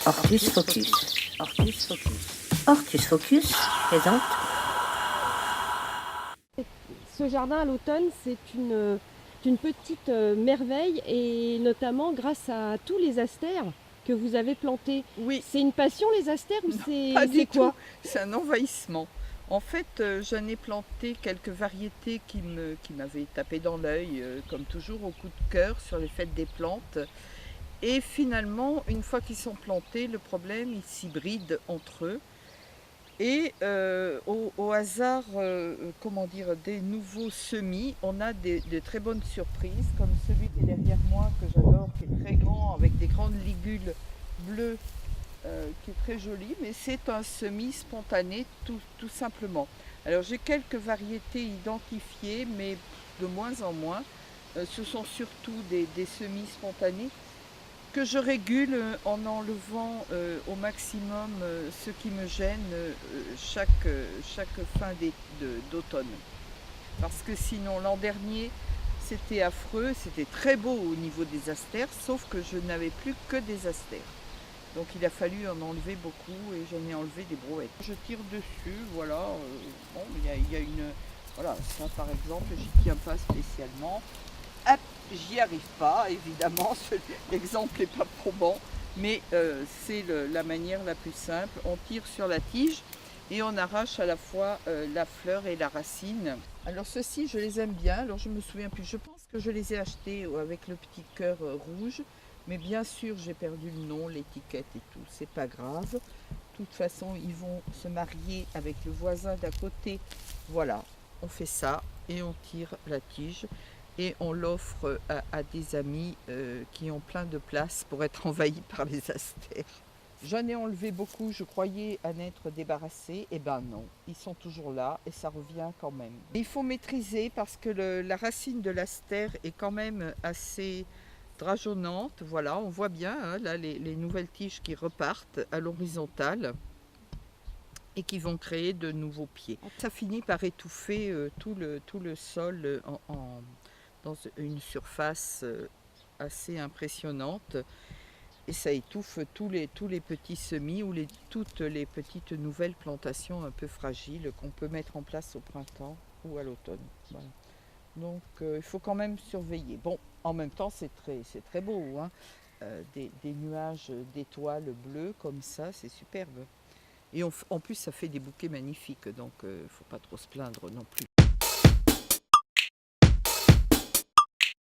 Ortus Focus. Ortus Focus. Ortus Focus présente. Ce jardin à l'automne, c'est une petite merveille, et notamment grâce à tous les astères que vous avez plantés. Oui. C'est une passion, les astères, ou Non, c'est pas du quoi? tout. C'est un envahissement. En fait, j'en ai planté quelques variétés qui m'avaient tapé dans l'œil, comme toujours au coup de cœur sur les fêtes des plantes. Et finalement, une fois qu'ils sont plantés, le problème, ils s'hybrident entre eux. Et au hasard, comment dire, des nouveaux semis, on a de très bonnes surprises, comme celui qui est derrière moi, que j'adore, qui est très grand, avec des grandes ligules bleues, qui est très joli, mais c'est un semis spontané tout simplement. Alors j'ai quelques variétés identifiées, mais de moins en moins. Ce sont surtout des semis spontanés que je régule en enlevant au maximum ce qui me gêne chaque fin d'automne. Parce que sinon l'an dernier c'était affreux, c'était très beau au niveau des astères, sauf que je n'avais plus que des astères. Donc il a fallu en enlever beaucoup et j'en ai enlevé des brouettes. Je tire dessus, voilà. Bon, il y a une. Voilà, ça par exemple, j'y tiens pas spécialement. Hop, j'y arrive pas, évidemment, l'exemple n'est pas probant, mais c'est la manière la plus simple. On tire sur la tige et on arrache à la fois la fleur et la racine. Alors ceux-ci, je les aime bien, alors je me souviens plus, je pense que je les ai achetés avec le petit cœur rouge. Mais bien sûr, j'ai perdu le nom, l'étiquette et tout, c'est pas grave. De toute façon, ils vont se marier avec le voisin d'à côté. Voilà, on fait ça et on tire la tige et on l'offre à des amis qui ont plein de place pour être envahis par les astères. J'en ai enlevé beaucoup, je croyais en être débarrassée, et ben non, ils sont toujours là et ça revient quand même. Il faut maîtriser parce que la racine de l'astère est quand même assez drageonnante, voilà, on voit bien hein, là les nouvelles tiges qui repartent à l'horizontale et qui vont créer de nouveaux pieds. Ça finit par étouffer tout le sol dans une surface assez impressionnante et ça étouffe tous les petits semis ou toutes les petites nouvelles plantations un peu fragiles qu'on peut mettre en place au printemps ou à l'automne. Voilà. Donc il faut quand même surveiller. Bon, en même temps, c'est très beau. Hein. Des nuages d'étoiles bleues comme ça, c'est superbe. Et en plus, ça fait des bouquets magnifiques, donc il ne faut pas trop se plaindre non plus.